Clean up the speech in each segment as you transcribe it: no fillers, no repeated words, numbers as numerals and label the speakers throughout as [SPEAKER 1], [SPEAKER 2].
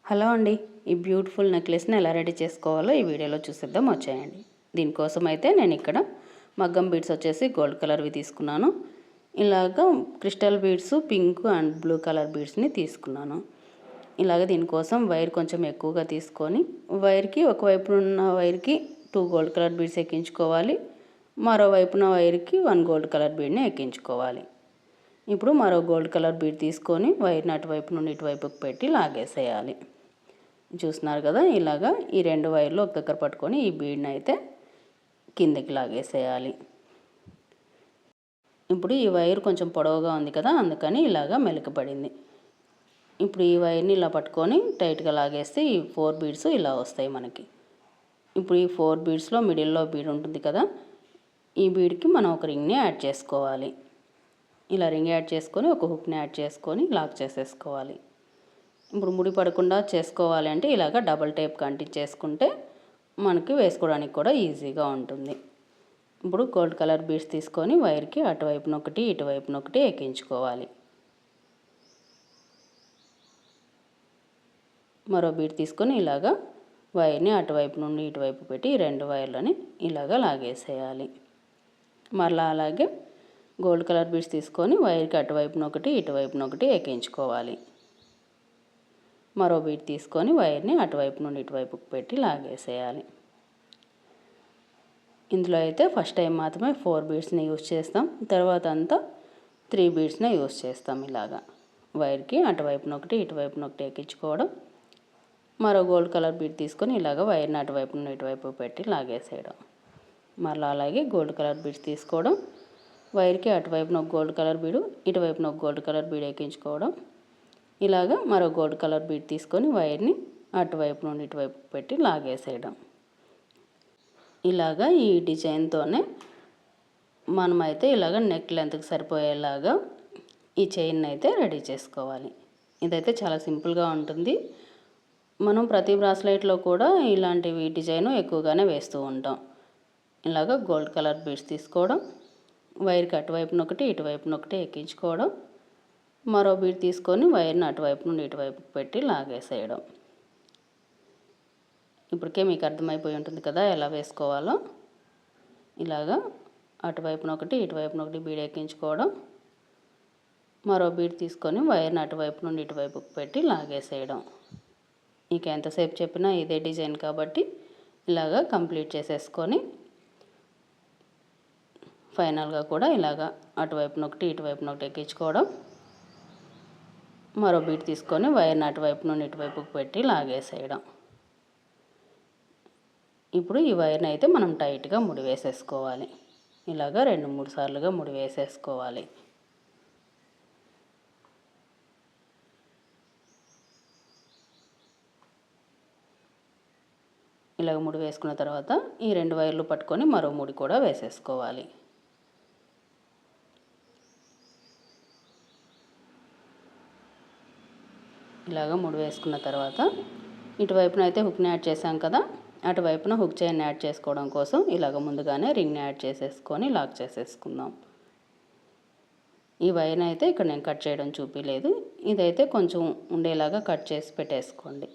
[SPEAKER 1] Hello అండి, ఈ beautiful నెక్లెస్ని ఎలా రెడీ చేసుకోవాలో ఈ వీడియోలో చూసేద్దాం, వచ్చేయండి. దీనికోసం అయితే నేను ఇక్కడ మగ్గం బీడ్స్ వచ్చేసి గోల్డ్ కలర్వి తీసుకున్నాను. ఇలాగ crystal beads pink and blue colour బీడ్స్ని తీసుకున్నాను. ఇలాగ దీనికోసం వైర్ కొంచెం ఎక్కువగా తీసుకొని వైర్కి ఒకవైపు ఉన్న వైర్కి 2 గోల్డ్ కలర్ బీడ్స్ ఎక్కించుకోవాలి. మరోవైపున వైర్కి 1 గోల్డ్ కలర్ బీడ్ని ఎక్కించుకోవాలి. ఇప్పుడు మరో గోల్డ్ కలర్ బీడ్ తీసుకొని వైర్ని అటువైపు నుండి ఇటువైపుకి పెట్టి లాగేసేయాలి. చూస్తున్నారు కదా, ఇలాగా ఈ 2 వైర్లు ఒక దగ్గర పట్టుకొని ఈ బీడ్ని అయితే కిందకి లాగేసేయాలి. ఇప్పుడు ఈ వైర్ కొంచెం పొడవుగా ఉంది కదా, అందుకని ఇలాగా మెలికపడింది. ఇప్పుడు ఈ వైర్ని ఇలా పట్టుకొని టైట్గా లాగేస్తే ఈ 4 బీడ్స్ ఇలా వస్తాయి మనకి. ఇప్పుడు ఈ 4 బీడ్స్లో మిడిల్లో బీడ్ ఉంటుంది కదా, ఈ బీడ్కి మనం ఒక రింగ్ని యాడ్ చేసుకోవాలి. ఇలా రింగ్ యాడ్ చేసుకొని ఒక హుక్ని యాడ్ చేసుకొని లాక్ చేసేసుకోవాలి. ఇప్పుడు ముడి పడకుండా చేసుకోవాలి అంటే ఇలాగ డబల్ టేప్ అంటించేసుకుంటే మనకి వేసుకోవడానికి కూడా ఈజీగా ఉంటుంది. ఇప్పుడు గోల్డ్ కలర్ బీడ్స్ తీసుకొని వైర్కి అటువైపున ఒకటి ఇటువైపున ఒకటి ఎక్కించుకోవాలి. మరో బీడ్ తీసుకొని ఇలాగా వైర్ని అటువైపు నుండి ఇటువైపు పెట్టి 2 వైర్లని ఇలాగ లాగేసేయాలి. మరలా అలాగే గోల్డ్ కలర్ బీడ్స్ తీసుకొని వైర్కి అటువైపున ఒకటి ఇటువైపున ఒకటి ఎక్కించుకోవాలి. మరో బీడ్ తీసుకొని వైర్ని అటువైపు నుండి ఇటువైపుకి పెట్టి లాగేసేయాలి. ఇందులో అయితే ఫస్ట్ టైం మాత్రమే 4 బీడ్స్ని యూజ్ చేస్తాం, తర్వాత అంతా 3 బీడ్స్నే యూజ్ చేస్తాం. ఇలాగా వైర్కి అటువైపున ఒకటి ఇటువైపున ఒకటి ఎక్కించుకోవడం, మరో గోల్డ్ కలర్ బీడ్ తీసుకొని ఇలాగ వైర్ని అటువైపు నుండి ఇటువైపు పెట్టి లాగేసేయడం. మరలా అలాగే గోల్డ్ కలర్ బీడ్స్ తీసుకోవడం, వైర్కి అటువైపున ఒక గోల్డ్ కలర్ బీడు ఇటువైపున ఒక గోల్డ్ కలర్ బీడ్ ఎక్కించుకోవడం. ఇలాగా మరో గోల్డ్ కలర్ బీడ్ తీసుకొని వైర్ని అటువైపు నుండి ఇటువైపు పెట్టి లాగేసేయడం. ఇలాగా ఈ డిజైన్తోనే మనమైతే ఇలాగ నెక్ లెంత్కి సరిపోయేలాగా ఈ చైన్ అయితే రెడీ చేసుకోవాలి. ఇదైతే చాలా సింపుల్గా ఉంటుంది. మనం ప్రతి బ్రాస్లెట్లో కూడా ఇలాంటివి డిజైన్ ఎక్కువగానే వేస్తూ ఉంటాం. ఇలాగ గోల్డ్ కలర్ బీడ్స్ తీసుకోవడం, వైర్కి అటువైపున ఒకటి ఇటువైపున ఒకటి ఎక్కించుకోవడం, మరో బీడ్ తీసుకొని వైర్ని అటువైపు నుండి ఇటువైపు పెట్టి లాగేసేయడం. ఇప్పటికే మీకు అర్థమైపోయి ఉంటుంది కదా ఎలా వేసుకోవాలో. ఇలాగా అటువైపున ఒకటి ఇటువైపున ఒకటి బీడ్ ఎక్కించుకోవడం, మరో బీడ్ తీసుకొని వైర్ని అటువైపు నుండి ఇటువైపుకి పెట్టి లాగేసేయడం. ఇక ఎంతసేపు చెప్పినా ఇదే డిజైన్ కాబట్టి ఇలాగా కంప్లీట్ చేసేసుకొని ఫైనల్గా కూడా ఇలాగా అటువైపున ఒకటి ఇటువైపున ఒకటి ఎక్కించుకోవడం, మరో బీట్ తీసుకొని వైర్ని అటువైపు నుండి ఇటువైపుకి పెట్టి లాగేసేయడం. ఇప్పుడు ఈ వైర్ని అయితే మనం టైట్గా ముడి వేసేసుకోవాలి. ఇలాగా 2-3 సార్లుగా ముడి వేసేసుకోవాలి. ఇలాగ ముడి వేసుకున్న తర్వాత ఈ 2 వైర్లు పట్టుకొని మరో ముడి కూడా వేసేసుకోవాలి. ఇలాగ ముడి వేసుకున్న తర్వాత ఇటువైపున అయితే హుక్ని యాడ్ చేసాం కదా, అటువైపున హుక్ చైన్ యాడ్ చేసుకోవడం కోసం ఇలాగ ముందుగానే రింగ్ని యాడ్ చేసేసుకొని లాక్ చేసేసుకుందాం. ఈ వైర్ని అయితే ఇక్కడ నేను కట్ చేయడం చూపించలేదు, ఇదైతే కొంచెం ఉండేలాగా కట్ చేసి పెట్టేసుకోండి.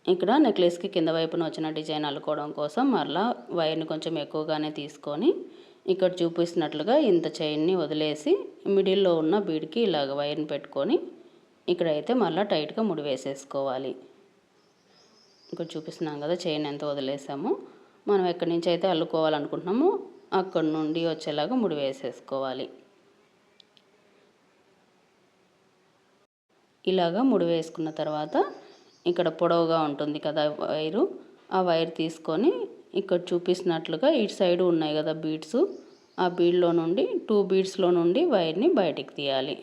[SPEAKER 1] ఇక్కడ నెక్లెస్కి కింద వైపున వచ్చిన డిజైన్ అల్లుకోవడం కోసం మరలా వైర్ని కొంచెం ఎక్కువగానే తీసుకొని ఇక్కడ చూపిస్తున్నట్లుగా ఇంత చైన్ని వదిలేసి మిడిల్లో ఉన్న బీడ్కి ఇలాగ వైర్ని పెట్టుకొని ఇక్కడైతే మళ్ళీ టైట్గా ముడి వేసేసుకోవాలి. ఇక్కడ చూపిస్తున్నాం కదా చైన్ ఎంత వదిలేసామో, మనం ఎక్కడి నుంచి అయితే అల్లుకోవాలనుకుంటున్నామో అక్కడి నుండి వచ్చేలాగా ముడి వేసేసుకోవాలి. ఇలాగా ముడి వేసుకున్న తర్వాత ఇక్కడ పొడవుగా ఉంటుంది కదా వైరు, ఆ వైర్ తీసుకొని ఇక్కడ చూపిస్తున్నట్లుగా ఇటు సైడ్ ఉన్నాయి కదా బీడ్స్, ఆ బీడ్లో నుండి 2 బీడ్స్లో నుండి వైర్ని బయటికి తీయాలి.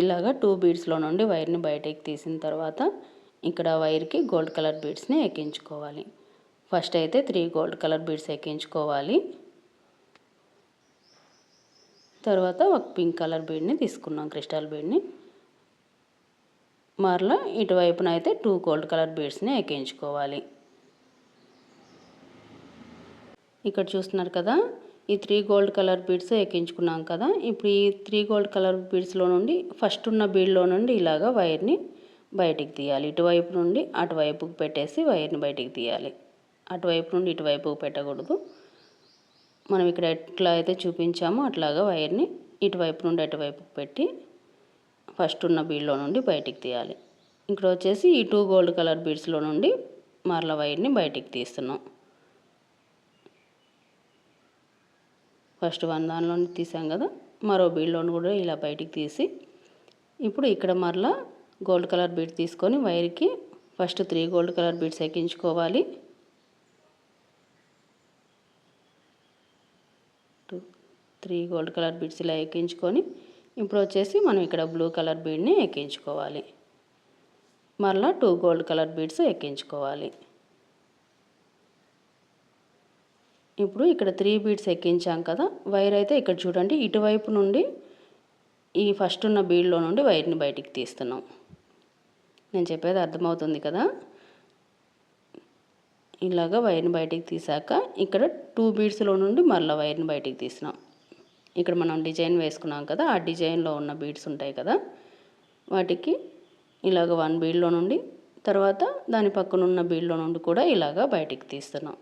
[SPEAKER 1] ఇలాగా 2 బీడ్స్లో నుండి వైర్ని బయటికి తీసిన తర్వాత ఇక్కడ వైర్కి గోల్డ్ కలర్ బీడ్స్ని ఎక్కించుకోవాలి. ఫస్ట్ అయితే 3 గోల్డ్ కలర్ బీడ్స్ ఎక్కించుకోవాలి. తర్వాత ఒక పింక్ కలర్ బీడ్ని తీసుకున్నాం, క్రిస్టల్ బీడ్ని. మరలా ఇటువైపున అయితే 2 గోల్డ్ కలర్ బీడ్స్ని ఎక్కించుకోవాలి. ఇక్కడ చూస్తున్నారు కదా, ఈ 3 గోల్డ్ కలర్ బీడ్స్ ఎక్కించుకున్నాం కదా. ఇప్పుడు ఈ 3 గోల్డ్ కలర్ బీడ్స్లో నుండి ఫస్ట్ ఉన్న బీడ్లో నుండి ఇలాగా వైర్ని బయటికి తీయాలి. ఇటువైపు నుండి అటువైపుకి పెట్టేసి వైర్ని బయటికి తీయాలి. అటువైపు నుండి ఇటువైపుకి పెట్టకూడదు. మనం ఇక్కడ ఎట్లా అయితే చూపించామో అట్లాగా వైర్ని ఇటువైపు నుండి అటువైపుకి పెట్టి ఫస్ట్ ఉన్న బీడ్లో నుండి బయటికి తీయాలి. ఇక్కడ వచ్చేసి ఈ 2 గోల్డ్ కలర్ బీడ్స్లో నుండి మరల వైర్ని బయటికి తీస్తున్నాం. ఫస్ట్ వన్ దానిలో తీసాం కదా, మరో బీడ్లోని కూడా ఇలా బయటికి తీసి ఇప్పుడు ఇక్కడ మరలా గోల్డ్ కలర్ బీడ్ తీసుకొని వైర్కి ఫస్ట్ 3 గోల్డ్ కలర్ బీడ్స్ ఎక్కించుకోవాలి. 3 గోల్డ్ కలర్ బీడ్స్ ఇలా ఎక్కించుకొని ఇప్పుడు వచ్చేసి మనం ఇక్కడ బ్లూ కలర్ బీడ్ని ఎక్కించుకోవాలి. మరలా 2 గోల్డ్ కలర్ బీడ్స్ ఎక్కించుకోవాలి. ఇప్పుడు ఇక్కడ 3 బీడ్స్ ఎక్కించాం కదా, వైర్ అయితే ఇక్కడ చూడండి ఇటువైపు నుండి ఈ ఫస్ట్ ఉన్న బీడ్లో నుండి వైర్ని బయటికి తీస్తున్నాం. నేను చెప్పేది అర్థమవుతుంది కదా. ఇలాగా వైర్ని బయటికి తీసాక ఇక్కడ 2 బీడ్స్లో నుండి మరలా వైర్ని బయటికి తీసినాం. ఇక్కడ మనం డిజైన్ వేసుకున్నాం కదా, ఆ డిజైన్లో ఉన్న బీడ్స్ ఉంటాయి కదా, వాటికి ఇలాగ 1 బీడ్లో నుండి తర్వాత దాని పక్కన ఉన్న బీడ్లో నుండి కూడా ఇలాగా బయటికి తీస్తున్నాం.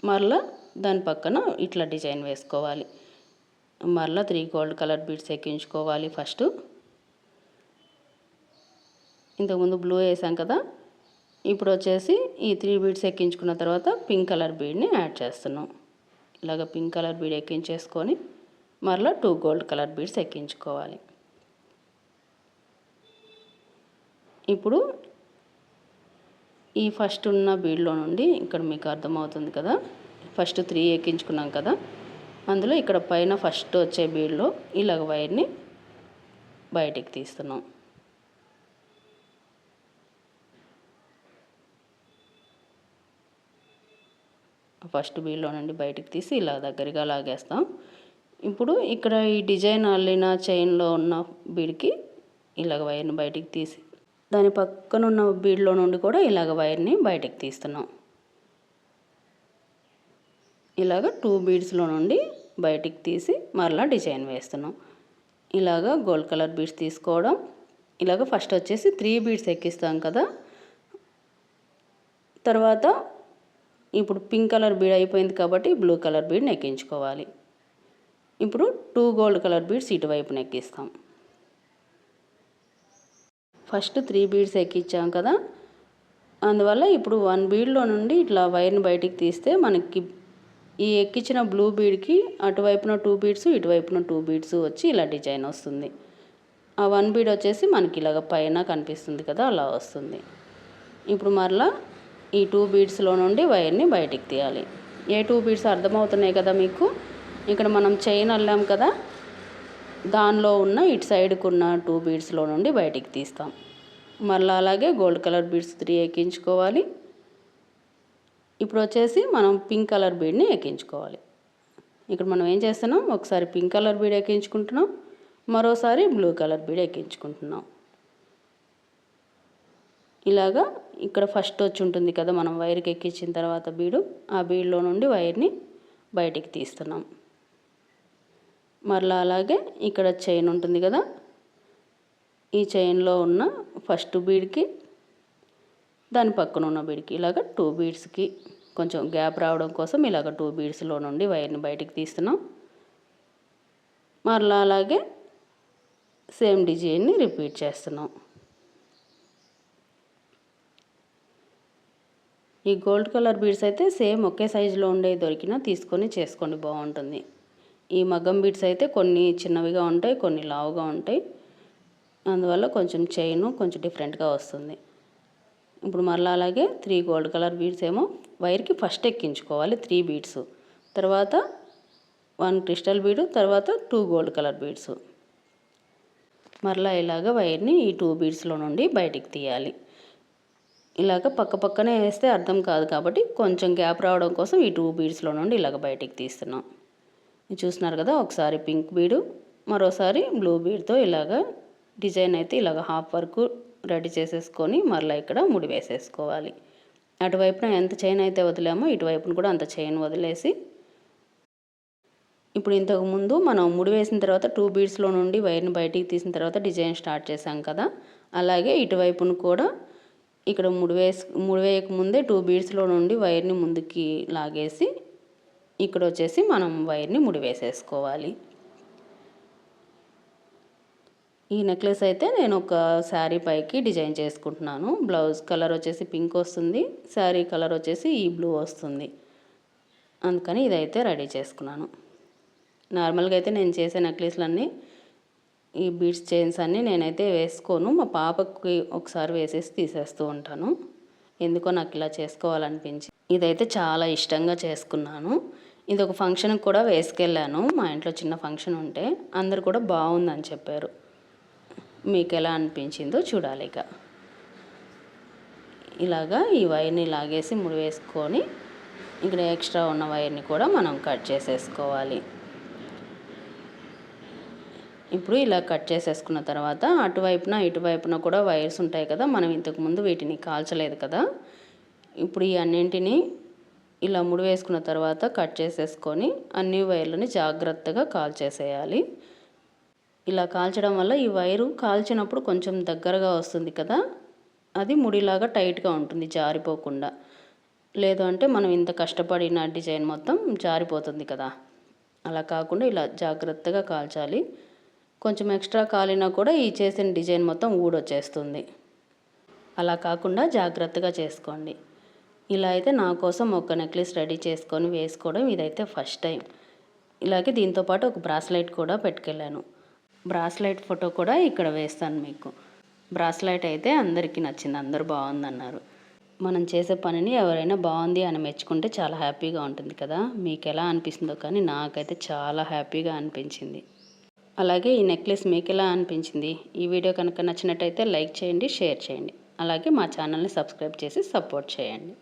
[SPEAKER 1] మరలా దాని పక్కన ఇట్లా డిజైన్ వేసుకోవాలి. మరలా 3 గోల్డ్ కలర్ బీడ్స్ ఎక్కించుకోవాలి. ఫస్ట్ ఇంతకుముందు బ్లూ వేసాం కదా, ఇప్పుడు వచ్చేసి ఈ 3 బీడ్స్ ఎక్కించుకున్న తర్వాత పింక్ కలర్ బీడ్ని యాడ్ చేస్తున్నాం. ఇలాగ పింక్ కలర్ బీడ్ ఎక్కించేసుకొని మరలా 2 గోల్డ్ కలర్ బీడ్స్ ఎక్కించుకోవాలి. ఇప్పుడు ఈ ఫస్ట్ ఉన్న బీడ్లో నుండి ఇక్కడ మీకు అర్థమవుతుంది కదా, ఫస్ట్ 3 ఎక్కించుకున్నాం కదా, అందులో ఇక్కడ పైన ఫస్ట్ వచ్చే బీడ్లో ఇలాగ వైర్ని బయటికి తీస్తున్నాం. ఫస్ట్ బీడ్లో నుండి బయటికి తీసి ఇలా దగ్గరగా లాగేస్తాం. ఇప్పుడు ఇక్కడ ఈ డిజైన్ అల్లిన చైన్లో ఉన్న బీడ్కి ఇలాగ వైర్ని బయటికి తీసి దాని పక్కన ఉన్న బీడ్లో నుండి కూడా ఇలాగ వైర్ని బయటికి తీస్తున్నాం. ఇలాగ 2 బీడ్స్లో నుండి బయటికి తీసి మరలా డిజైన్ వేస్తున్నాం. ఇలాగ గోల్డ్ కలర్ బీడ్స్ తీసుకోవడం. ఇలాగ ఫస్ట్ వచ్చేసి 3 బీడ్స్ ఎక్కిస్తాం కదా, తర్వాత ఇప్పుడు పింక్ కలర్ బీడ్ అయిపోయింది కాబట్టి బ్లూ కలర్ బీడ్ని ఎక్కించుకోవాలి. ఇప్పుడు 2 గోల్డ్ కలర్ బీడ్స్ ఇటువైపున ఎక్కిస్తాం. ఫస్ట్ 3 బీడ్స్ ఎక్కించాం కదా, అందువల్ల ఇప్పుడు 1 బీడ్లో నుండి ఇట్లా వైర్ని బయటికి తీస్తే మనకి ఈ ఎక్కించిన బ్లూ బీడ్కి అటువైపున 2 బీడ్స్ ఇటువైపున 2 బీడ్స్ వచ్చి ఇలా డిజైన్ వస్తుంది. ఆ 1 బీడ్ వచ్చేసి మనకి ఇలాగ పైన కనిపిస్తుంది కదా, అలా వస్తుంది. ఇప్పుడు మరలా ఈ 2 బీడ్స్లో నుండి వైర్ని బయటికి తీయాలి. ఏ 2 బీడ్స్ అర్థమవుతున్నాయి కదా మీకు. ఇక్కడ మనం చైన్ అల్లాం కదా, దానిలో ఉన్న ఇటు సైడ్కు ఉన్న 2 బీడ్స్లో నుండి బయటికి తీస్తాం. మళ్ళీ అలాగే గోల్డ్ కలర్ బీడ్స్ 3 ఎక్కించుకోవాలి. ఇప్పుడు వచ్చేసి మనం పింక్ కలర్ బీడ్ని ఎక్కించుకోవాలి. ఇక్కడ మనం ఏం చేస్తున్నాం, ఒకసారి పింక్ కలర్ బీడ్ ఎక్కించుకుంటున్నాం, మరోసారి బ్లూ కలర్ బీడ్ ఎక్కించుకుంటున్నాం. ఇలాగా ఇక్కడ ఫస్ట్ వచ్చి ఉంటుంది కదా మనం వైర్కి ఎక్కించిన తర్వాత బీడు, ఆ బీడ్లో నుండి వైర్ని బయటికి తీస్తున్నాం. మరలా అలాగే ఇక్కడ చైన్ ఉంటుంది కదా, ఈ చైన్లో ఉన్న ఫస్ట్ బీడ్కి దాని పక్కన ఉన్న బీడ్కి ఇలాగ 2 బీడ్స్కి కొంచెం గ్యాప్ రావడం కోసం ఇలాగ 2 బీడ్స్లో నుండి వైర్ని బయటికి తీస్తున్నాం. మరలా అలాగే సేమ్ డిజైన్ని రిపీట్ చేస్తున్నాం. ఈ గోల్డ్ కలర్ బీడ్స్ అయితే సేమ్ ఒకే సైజులో ఉండే దొరికినా తీసుకొని చేసుకోండి, బాగుంటుంది. ఈ మగ్గం బీడ్స్ అయితే కొన్ని చిన్నవిగా ఉంటాయి, కొన్ని లావుగా ఉంటాయి, అందువల్ల కొంచెం చైను కొంచెం డిఫరెంట్గా వస్తుంది. ఇప్పుడు మళ్ళీ అలాగే 3 గోల్డ్ కలర్ బీడ్స్ ఏమో వైర్కి ఫస్ట్ ఎక్కించుకోవాలి 3 బీడ్స్, తర్వాత 1 క్రిస్టల్ బీడు, తర్వాత 2 గోల్డ్ కలర్ బీడ్స్. మరలా ఇలాగ వైర్ని ఈ 2 బీడ్స్లో నుండి బయటికి తీయాలి. ఇలాగ పక్క పక్కనే వేస్తే అర్థం కాదు కాబట్టి కొంచెం గ్యాప్ రావడం కోసం ఈ 2 బీడ్స్లో నుండి ఇలాగ బయటికి తీస్తున్నాం. చూస్తున్నారు కదా, ఒకసారి పింక్ బీడు, మరోసారి బ్లూ బీడ్తో ఇలాగ డిజైన్ అయితే ఇలాగ హాఫ్ వర్క్ రెడీ చేసేసుకొని మరలా ఇక్కడ ముడి వేసేసుకోవాలి. అటువైపున ఎంత చైన్ అయితే వదిలామో ఇటువైపున కూడా అంత చైన్ వదిలేసి ఇప్పుడు ఇంతకుముందు మనం ముడి వేసిన తర్వాత 2 బీడ్స్లో నుండి వైర్ని బయటికి తీసిన తర్వాత డిజైన్ స్టార్ట్ చేసాం కదా, అలాగే ఇటువైపును కూడా ఇక్కడ ముడి వేయక ముందే 2 బీడ్స్లో నుండి వైర్ని ముందుకి లాగేసి ఇక్కడ వచ్చేసి మనం వైర్ని ముడి వేసేసుకోవాలి. ఈ నెక్లెస్ అయితే నేను ఒక శారీ పైకి డిజైన్ చేసుకుంటున్నాను. బ్లౌజ్ కలర్ వచ్చేసి పింక్ వస్తుంది, శారీ కలర్ వచ్చేసి ఈ బ్లూ వస్తుంది. అందుకని ఇదైతే రెడీ చేసుకున్నాను. నార్మల్గా అయితే నేను చేసే నెక్లెస్లన్నీ ఈ బీడ్స్ చైన్స్ అన్నీ నేనైతే వేసుకోను. మా పాపకి ఒకసారి వేసేసి తీసేస్తూ ఉంటాను. ఎందుకో నాకు ఇలా చేసుకోవాలనిపించి ఇదైతే చాలా ఇష్టంగా చేసుకున్నాను. ఇది ఒక ఫంక్షన్కి కూడా వేసుకెళ్ళాను. మా ఇంట్లో చిన్న ఫంక్షన్ ఉంటే అందరు కూడా బాగుందని చెప్పారు. మీకు ఎలా అనిపించిందో చూడాలి. ఇలాగా ఈ వైర్ని లాగేసి ముడి వేసుకొని ఇక్కడ ఎక్స్ట్రా ఉన్న వైర్ని కూడా మనం కట్ చేసేసుకోవాలి. ఇప్పుడు ఇలా కట్ చేసేసుకున్న తర్వాత అటువైపున ఇటువైపున కూడా వైర్స్ ఉంటాయి కదా, మనం ఇంతకుముందు వీటిని కాల్చలేదు కదా. ఇప్పుడు ఈ అన్నింటినీ ఇలా ముడి వేసుకున్న తర్వాత కట్ చేసేసుకొని అన్ని వైర్లని జాగ్రత్తగా కాల్చేసేయాలి. ఇలా కాల్చడం వల్ల ఈ వైరు కాల్చినప్పుడు కొంచెం దగ్గరగా వస్తుంది కదా, అది ముడిలాగా టైట్గా ఉంటుంది జారిపోకుండా. లేదు అంటే మనం ఇంత కష్టపడిన డిజైన్ మొత్తం జారిపోతుంది కదా. అలా కాకుండా ఇలా జాగ్రత్తగా కాల్చాలి. కొంచెం ఎక్స్ట్రా కాలినా కూడా ఈ చేసిన డిజైన్ మొత్తం ఊడొచ్చేస్తుంది. అలా కాకుండా జాగ్రత్తగా చేసుకోండి. ఇలా అయితే నా కోసం ఒక నెక్లెస్ రెడీ చేసుకొని వేసుకోవడం ఇదైతే ఫస్ట్ టైం. ఇలాగే దీంతోపాటు ఒక బ్రాస్లైట్ కూడా పెట్టుకెళ్ళాను. బ్రాస్లైట్ ఫోటో కూడా ఇక్కడ వేస్తాను మీకు. బ్రాస్లైట్ అయితే అందరికీ నచ్చింది, అందరూ బాగుందన్నారు. మనం చేసే పనిని ఎవరైనా బాగుంది అని మెచ్చుకుంటే చాలా హ్యాపీగా ఉంటుంది కదా. మీకు ఎలా అనిపిస్తుందో కానీ నాకైతే చాలా హ్యాపీగా అనిపించింది. అలాగే ఈ నెక్లెస్ మీకు ఎలా అనిపించింది? ఈ వీడియో కనుక నచ్చినట్టయితే లైక్ చేయండి, షేర్ చేయండి. అలాగే మా ఛానల్ని సబ్స్క్రైబ్ చేసి సపోర్ట్ చేయండి.